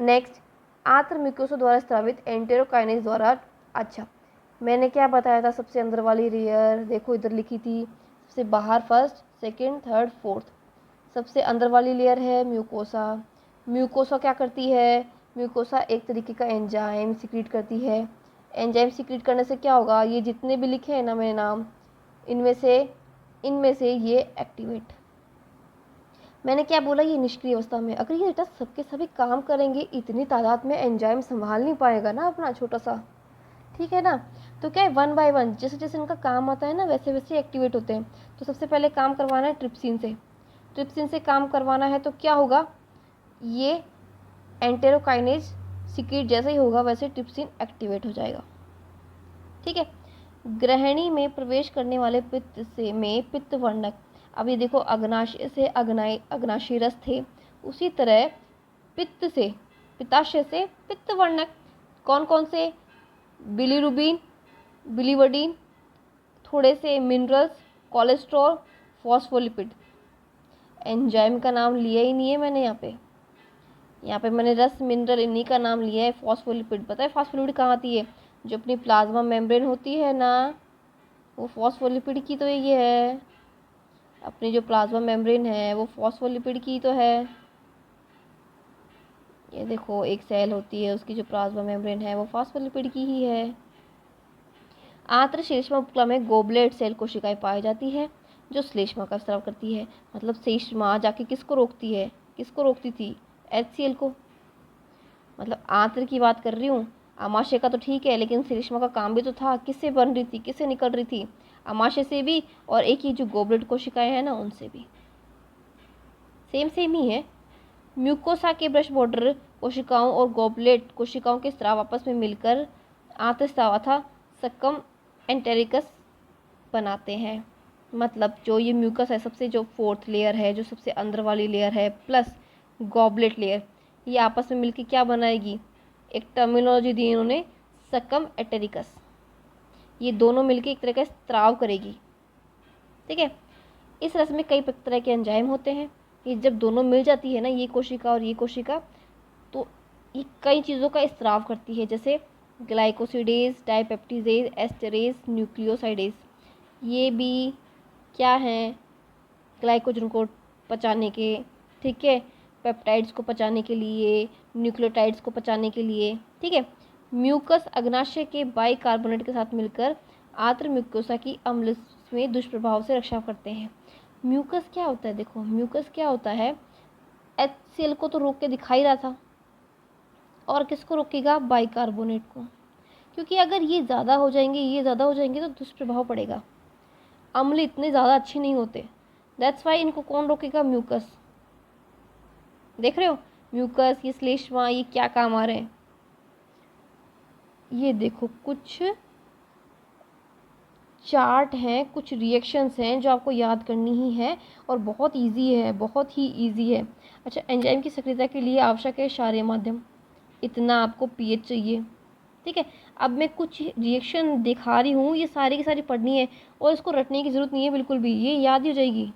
नेक्स्ट, आंत्र म्यूकोसा द्वारा स्रावित एंटेरोकाइनेज द्वारा। अच्छा, मैंने क्या बताया था, सबसे अंदर वाली लेयर देखो इधर लिखी थी, सबसे बाहर फर्स्ट, सेकंड, थर्ड, फोर्थ। सबसे अंदर वाली लेयर है म्यूकोसा। म्यूकोसा क्या करती है, म्यूकोसा एक तरीके का एंजाइम सिक्रीट करती है। एंजाइम सिक्रीट करने से क्या होगा, ये जितने भी लिखे हैं ना मेरे नाम, इनमें से ये एक्टिवेट मैंने क्या बोला, ये निष्क्रिय अवस्था में। अगर ये बेटा सबके सभी काम करेंगे, इतनी तादाद में एंजाइम संभाल नहीं पाएगा ना अपना छोटा सा, ठीक है ना। तो क्या है, वन बाय वन जैसे जैसे इनका काम आता है ना, वैसे वैसे एक्टिवेट होते हैं। तो सबसे पहले काम करवाना है ट्रिप्सिन से। ट्रिप्सिन से काम करवाना है तो क्या होगा, ये एंटेरोकाइनेज सिक्रीट जैसे ही होगा वैसे ट्रिप्सिन एक्टिवेट हो जाएगा, ठीक है। ग्रहणी में प्रवेश करने वाले पित्त से में पित्त वर्णक, अब ये देखो अग्नाशय से अग्नाशय रस थे, उसी तरह पित्त से पित्ताशय से पित्त वर्णक कौन कौन से, बिलीरुबिन, बिलीवर्डिन, थोड़े से मिनरल्स, कोलेस्ट्रॉल, फॉस्फोलिपिड। एंजाइम का नाम लिया ही नहीं है मैंने यहाँ पे मैंने रस, मिनरल, इन्हीं का नाम लिया है। फॉस्फोलिपिड, पता है फॉस्फोलिपिड कहाँ आती है, जो अपनी प्लाज्मा मेम्ब्रेन होती है ना, वो फॉस्फोलिपिड की तो ये है। अपनी जो प्लाज्मा मेम्ब्रेन है वो फॉस्फोलिपिड की तो है। ये देखो एक सेल होती है, उसकी जो प्लाज्मा मेम्ब्रेन है वो फॉस्फोलिपिड की ही है। आंत्र श्लेष्मा उपकला में गोबलेट सेल कोशिकाएं पाई जाती है, जो श्लेष्मा का स्राव करती है। मतलब श्लेष्मा जाके किसको रोकती है, किसको रोकती थी, HCl को। मतलब आंत्र की बात कर रही हूँ, आमाशय का तो ठीक है, लेकिन श्लेष्मा का काम भी तो था, किससे बन रही थी, किससे निकल रही थी, आमाशय से भी, और एक ही जो गोबलेट कोशिकाएं हैं ना उनसे भी। सेम ही है। म्यूकोसा के ब्रश बॉर्डर कोशिकाओं और गोबलेट कोशिकाओं के स्राव आपस में मिलकर आंतस्राव अथा सक्कम एंटेरिकस बनाते हैं। मतलब जो ये म्यूकस है, सबसे जो फोर्थ लेयर है, जो सबसे अंदर वाली लेयर है, प्लस गॉबलेट लेयर, ये आपस में मिलकर क्या बनाएगी, एक टर्मिनोलॉजी दी इन्होंने, सक्कम एंटेरिकस। ये दोनों मिलकर एक तरह का स्राव करेगी, ठीक है। इस रस में कई तरह के एंजाइम होते हैं। ये जब दोनों मिल जाती है ना, ये कोशिका और ये कोशिका, तो ये कई चीज़ों का स्राव करती है, जैसे ग्लाइकोसिडेज, डाइपेप्टिडेज, एस्टरेज, न्यूक्लियोसाइडेज। ये भी क्या हैं, ग्लाइकोजन को पचाने के, ठीक है, पेप्टाइड्स को पचाने के लिए, न्यूक्लियोटाइड्स को पचाने के लिए, ठीक है। म्यूकस अग्नाशय के बाइकार्बोनेट के साथ मिलकर आंत्र म्यूकोसा की अम्ल में दुष्प्रभाव से रक्षा करते हैं। म्यूकस क्या होता है, देखो म्यूकस क्या होता है, HCl को तो रोक के दिखा ही रहा था, और किसको रोकेगा, बाइकार्बोनेट को। क्योंकि अगर ये ज़्यादा हो जाएंगे, ये ज़्यादा हो जाएंगे तो दुष्प्रभाव पड़ेगा। अम्ल इतने ज़्यादा अच्छे नहीं होते, दैट्स वाई इनको कौन रोकेगा, म्यूकस। देख रहे हो म्यूकस, ये श्लेष्मा, ये क्या काम आ रहे हैं। ये देखो कुछ चार्ट हैं, कुछ रिएक्शंस हैं जो आपको याद करनी ही है, और बहुत इजी है, बहुत ही इजी है। अच्छा, एंजाइम की सक्रियता के लिए आवश्यक है क्षारीय माध्यम, इतना आपको pH चाहिए, ठीक है। अब मैं कुछ रिएक्शन दिखा रही हूँ, ये सारी की सारी पढ़नी है, और इसको रटने की ज़रूरत नहीं है बिल्कुल भी, ये याद ही हो जाएगी,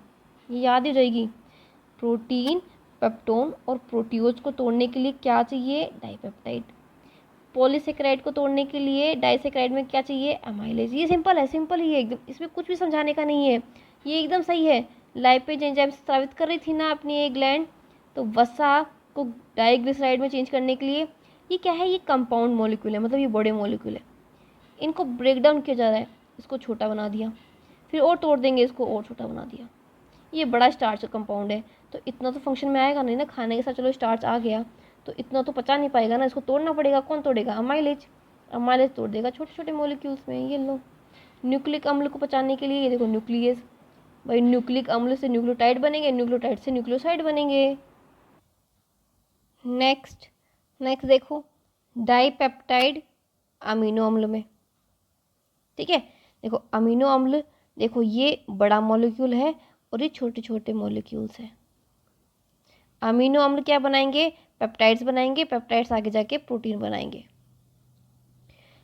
ये याद ही हो जाएगी। प्रोटीन, पेप्टोन और प्रोटियोज को तोड़ने के लिए क्या चाहिए, डाइपेप्टाइड। पॉलीसेकेराइड को तोड़ने के लिए डाइसेकेराइड में क्या चाहिए, अमाइलेज। ये सिंपल है, सिंपल ही है एकदम, इसमें कुछ भी समझाने का नहीं है, ये एकदम सही है। लाइपेज एंजाइम स्रावित कर रही थी ना अपनी एक ग्लैंड, तो वसा को डाइग्लिसराइड में चेंज करने के लिए, ये क्या है, ये कंपाउंड मॉलिक्यूल है, मतलब ये बड़े मॉलिक्यूल है, इनको ब्रेक डाउन किया जा रहा है, इसको छोटा बना दिया, फिर और तोड़ देंगे, इसको और छोटा बना दिया। ये बड़ा स्टार्च का कंपाउंड है, तो इतना तो फंक्शन में आएगा नहीं ना, खाने के साथ चलो स्टार्च आ गया, तो इतना तो पचा नहीं पाएगा ना, इसको तोड़ना पड़ेगा। कौन तोड़ेगा, अमाइलेज, अमाइलेज तोड़ देगा छोटे छोटे मॉलिक्यूल्स में। ये लो, न्यूक्लिक अम्ल को पचाने के लिए ये देखो न्यूक्लियस, भाई न्यूक्लिक अम्ल से न्यूक्लियोटाइड बनेंगे, न्यूक्लियोटाइड से न्यूक्लियोसाइड बनेंगे। नेक्स्ट नेक्स्ट देखो, डाइपेप्टाइड अमीनो अम्ल में, ठीक है। देखो अमीनो अम्ल, देखो ये बड़ा मॉलिक्यूल है और ये छोटे छोटे मॉलिक्यूल्स हैं। अमीनो अम्ल क्या बनाएंगे, पेप्टाइड्स बनाएंगे, पेप्टाइड्स आगे जाके प्रोटीन बनाएंगे।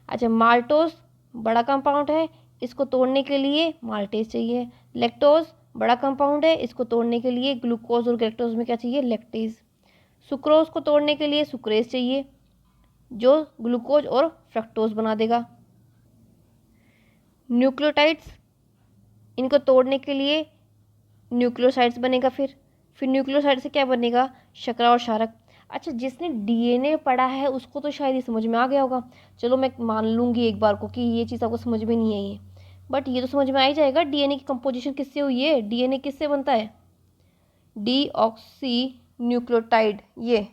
अच्छा, माल्टोज बड़ा कंपाउंड है, इसको तोड़ने के लिए माल्टेज चाहिए। लैक्टोज बड़ा कंपाउंड है, इसको तोड़ने के लिए ग्लूकोज और गैक्टोज में क्या चाहिए, लैक्टेज। सुक्रोज को तोड़ने के लिए सुक्रेज चाहिए, जो ग्लूकोज और फ्रक्टोज बना देगा। न्यूक्लियोटाइड्स, इनको तोड़ने के लिए न्यूक्लियोसाइड्स बनेगा, फिर न्यूक्लियोसाइड से क्या बनेगा, शर्करा और क्षारक। अच्छा, जिसने डीएनए पढ़ा है उसको तो शायद ये समझ में आ गया होगा, चलो मैं मान लूँगी एक बार को कि ये चीज़ आपको समझ में नहीं आई है, बट ये तो समझ में आ ही जाएगा, डीएनए की कंपोजिशन किससे हुई है, डीएनए किससे बनता है, डीऑक्सी न्यूक्लियोटाइड, ये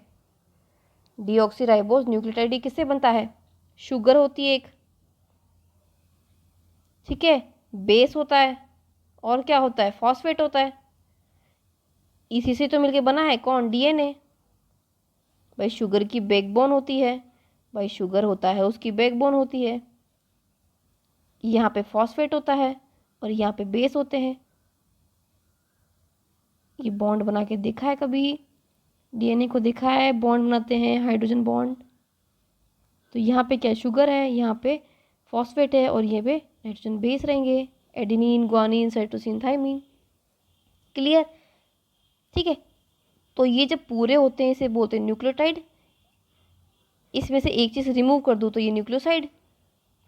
डीऑक्सी राइबोज न्यूक्लियोटाइड ये किससे बनता है? शुगर होती है एक, ठीक है, बेस होता है, और क्या होता है? फॉस्फेट होता है। इसी से तो मिलके बना है कौन? डीएनए। भाई शुगर की बैकबोन होती है, भाई शुगर होता है उसकी बैकबोन होती है, यहाँ पे फॉस्फेट होता है और यहाँ पे बेस होते हैं। ये बॉन्ड बना के देखा है कभी? डीएनए को देखा है बॉन्ड बनाते हैं, हाइड्रोजन बॉन्ड। तो यहाँ पे क्या शुगर है, यहाँ पे फॉस्फेट है और ये पे नाइट्रोजन बेस रहेंगे, adenine, guanine, cytosine, thymine. Clear? ठीक है। तो ये जब पूरे होते हैं इसे बोलते हैं न्यूक्लियोटाइड। इसमें से एक चीज़ रिमूव कर दूँ तो ये न्यूक्लियोसाइड,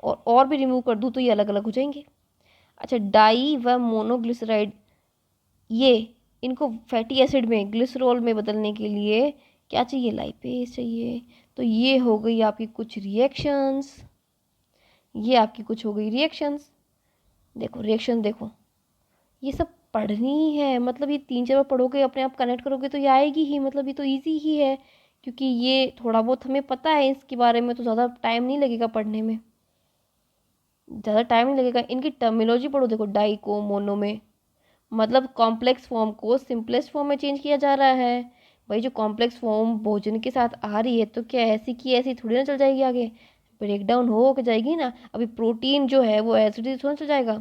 और भी रिमूव कर दूँ तो ये अलग अलग हो जाएंगे। अच्छा, डाई व मोनोग्लिसराइड, ये इनको फैटी एसिड में, ग्लिसरॉल में बदलने के लिए क्या चाहिए? लाइपेज चाहिए। तो ये हो गई आपकी कुछ रिएक्शंस, ये आपकी कुछ हो गई रिएक्शंस। देखो रिएक्शन, देखो ये सब पढ़नी है, मतलब ये 3-4 बार पढ़ोगे, अपने आप कनेक्ट करोगे तो ये आएगी ही, मतलब ये तो ईजी ही है, क्योंकि ये थोड़ा बहुत हमें पता है इसके बारे में, तो ज़्यादा टाइम नहीं लगेगा पढ़ने में, ज़्यादा टाइम नहीं लगेगा। इनकी टर्मिनोलॉजी पढ़ो। देखो डाई को मोनो में, मतलब कॉम्प्लेक्स फॉर्म को सिंपलेस्ट फॉर्म में चेंज किया जा रहा है। भाई जो कॉम्प्लेक्स फॉर्म भोजन के साथ आ रही है तो क्या ऐसी की ऐसी थोड़ी ना चल जाएगी, आगे ब्रेक डाउन हो के जाएगी ना। अभी प्रोटीन जो है वो एसिड थोड़ा चल जाएगा,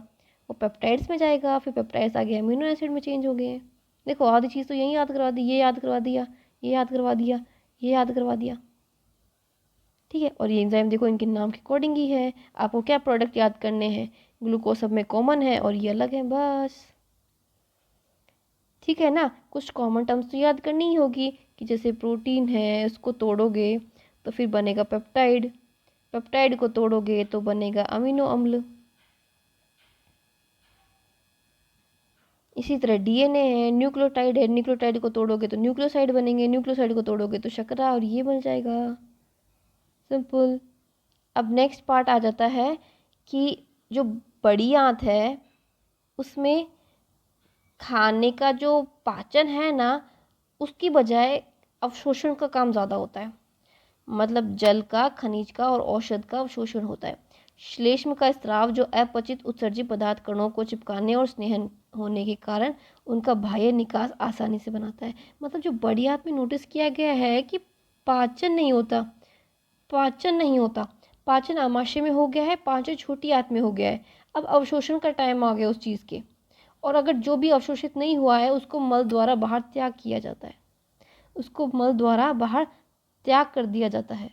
वो पेप्टाइड्स में जाएगा, फिर पेप्टाइड्स आगे अमीनो एसिड में चेंज हो गए हैं। देखो आधी चीज़ तो यही याद करवा दी, ये याद करवा दिया, ये याद करवा दिया, ये याद करवा दिया, ठीक है। और ये एंजाइम देखो इनके नाम के अकॉर्डिंग ही है। आपको क्या प्रोडक्ट याद करने हैं? ग्लूकोज सब में कॉमन है और ये अलग है, बस, ठीक है ना। कुछ कॉमन टर्म्स तो याद करनी ही होगी, कि जैसे प्रोटीन है उसको तोड़ोगे तो फिर बनेगा पेप्टाइड, पेप्टाइड को तोड़ोगे तो बनेगा अमीनो अम्ल। इसी तरह डीएनए है, न्यूक्लियोटाइड है, न्यूक्लियोटाइड को तोड़ोगे तो न्यूक्लियोसाइड बनेंगे, न्यूक्लियोसाइड को तोड़ोगे तो शर्करा, और ये बन जाएगा। सिंपल। अब नेक्स्ट पार्ट आ जाता है कि जो बड़ी आंत है उसमें खाने का जो पाचन है ना, उसकी बजाय अवशोषण का काम ज़्यादा होता है। मतलब जल का, खनिज का और औषध का अवशोषण होता है। श्लेष्म का स्राव जो अपचित उत्सर्जित पदार्थ कणों को चिपकाने और स्नेहन होने के कारण उनका बाह्य निकास आसानी से बनाता है। मतलब जो बड़ी आंत में नोटिस किया गया है कि पाचन नहीं होता, पाचन नहीं होता, पाचन आमाशय में हो गया है, पाचन छोटी आंत में हो गया है। अब अवशोषण का टाइम आ गया उस चीज़ के, और अगर जो भी अवशोषित नहीं हुआ है उसको मल द्वारा बाहर त्याग किया जाता है, उसको मल द्वारा बाहर त्याग कर दिया जाता है।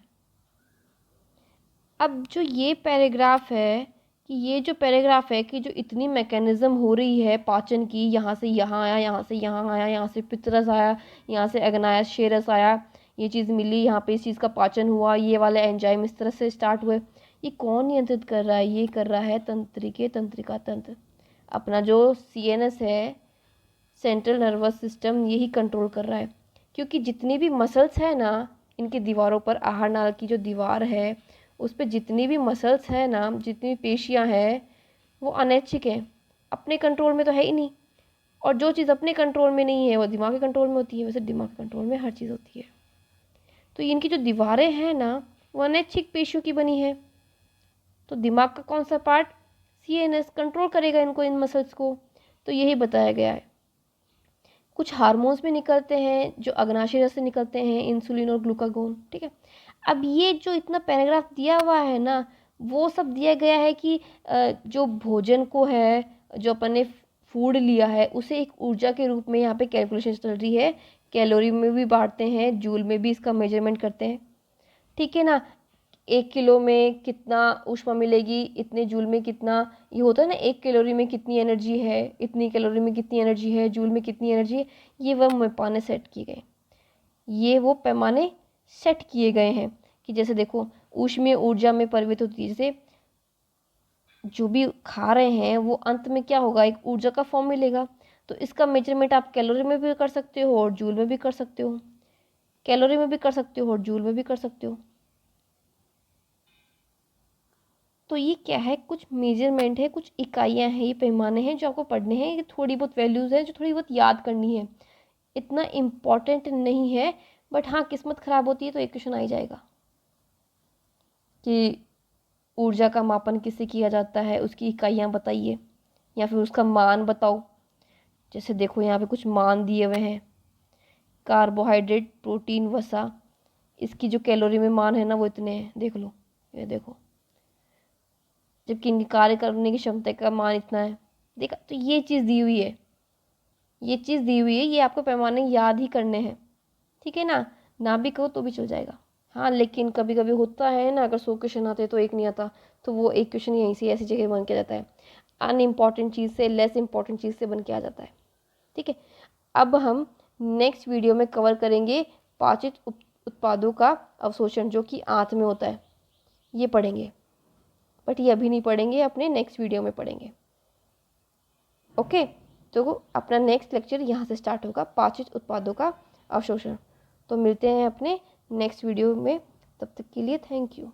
अब जो ये पैराग्राफ है, कि ये जो पैराग्राफ है कि जो इतनी मैकेनिज्म हो रही है पाचन की, यहाँ से यहाँ आया, यहाँ से यहाँ आया, यहाँ से पितरस आया, यहाँ से अग्नायस शेरस आया, ये चीज़ मिली, यहाँ पे इस चीज़ का पाचन हुआ, ये वाले एंजाइम इस तरह से स्टार्ट हुए। ये कौन नियंत्रित कर रहा है? ये कर रहा है तंत्रिके तंत्रिका तंत्र। अपना जो सीएनएस है, सेंट्रल नर्वस सिस्टम, यही कंट्रोल कर रहा है। क्योंकि जितनी भी मसल्स है ना इनकी दीवारों पर, आहार नाल की जो दीवार है उस पर जितनी भी मसल्स है ना, जितनी भी पेशियां हैं, वो अनैच्छिक हैं, अपने कंट्रोल में तो है ही नहीं। और जो चीज़ अपने कंट्रोल में नहीं है वो दिमाग के कंट्रोल में होती है। वैसे दिमाग के कंट्रोल में हर चीज़ होती है। तो इनकी जो दीवारें हैं ना वो अनैच्छिक पेशियों की बनी है। तो दिमाग का कौन सा पार्ट? सीएनएस कंट्रोल करेगा इनको, इन मसल्स को। तो यही बताया गया है। कुछ हार्मोन्स भी निकलते हैं जो अग्नाशय रस से निकलते हैं, इंसुलिन और ग्लूकागोन, ठीक है। अब ये जो इतना पैराग्राफ दिया हुआ है ना, वो सब दिया गया है कि जो भोजन को है, जो अपन ने फूड लिया है उसे एक ऊर्जा के रूप में यहाँ पे कैलकुलेशन चल रही है। कैलोरी में भी बांटते हैं, जूल में भी इसका मेजरमेंट करते हैं, ठीक है ना। 1 किलो में कितना ऊष्मा मिलेगी, इतने जूल में कितना, ये होता है ना, 1 कैलोरी में कितनी एनर्जी है, इतनी कैलोरी में कितनी एनर्जी है, जूल में कितनी एनर्जी है। ये वह पैमाने सेट किए गए, ये वो पैमाने सेट किए गए हैं कि जैसे देखो ऊष्मीय ऊर्जा में परिवर्तित होती है। जैसे जो भी खा रहे हैं वो अंत में क्या होगा, एक ऊर्जा का फॉर्म मिलेगा। तो इसका मेजरमेंट आप कैलोरी में भी कर सकते हो और जूल में भी कर सकते हो, कैलोरी में भी कर सकते हो और जूल में भी कर सकते हो। तो ये क्या है, कुछ मेजरमेंट है, कुछ इकाइयाँ हैं, ये पैमाने हैं जो आपको पढ़ने हैं। ये थोड़ी बहुत वैल्यूज़ हैं जो थोड़ी बहुत याद करनी है। इतना इम्पॉर्टेंट नहीं है, बट हाँ किस्मत ख़राब होती है तो एक क्वेश्चन आ ही जाएगा कि ऊर्जा का मापन किससे किया जाता है, उसकी इकाइयाँ बताइए या फिर उसका मान बताओ। जैसे देखो यहाँ पे कुछ मान दिए हुए हैं, कार्बोहाइड्रेट, प्रोटीन, वसा, इसकी जो कैलोरी में मान है ना वो इतने हैं, देख लो, ये देखो, जबकि इनकी कार्य करने की क्षमता का मान इतना है। देखा, तो ये चीज़ दी हुई है, ये चीज़ दी हुई है, ये आपको पैमाने याद ही करने हैं, ठीक है ना। ना भी कहो तो भी चल जाएगा। हाँ लेकिन कभी कभी होता है ना, अगर 100 क्वेश्चन आते हैं तो एक नहीं आता, तो वो एक क्वेश्चन यहीं से ऐसी जगह बन के जाता है, अनइम्पॉर्टेंट चीज़ से, लेस इम्पॉर्टेंट चीज़ से बन के आ जाता है, ठीक है। अब हम नेक्स्ट वीडियो में कवर करेंगे पाचित उत्पादों का अवशोषण, जो कि आंत में होता है, ये पढ़ेंगे, बट ये अभी नहीं पढ़ेंगे, अपने नेक्स्ट वीडियो में पढ़ेंगे। ओके, तो अपना नेक्स्ट लेक्चर यहाँ से स्टार्ट होगा, पाचित उत्पादों का अवशोषण। तो मिलते हैं अपने नेक्स्ट वीडियो में, तब तक के लिए थैंक यू।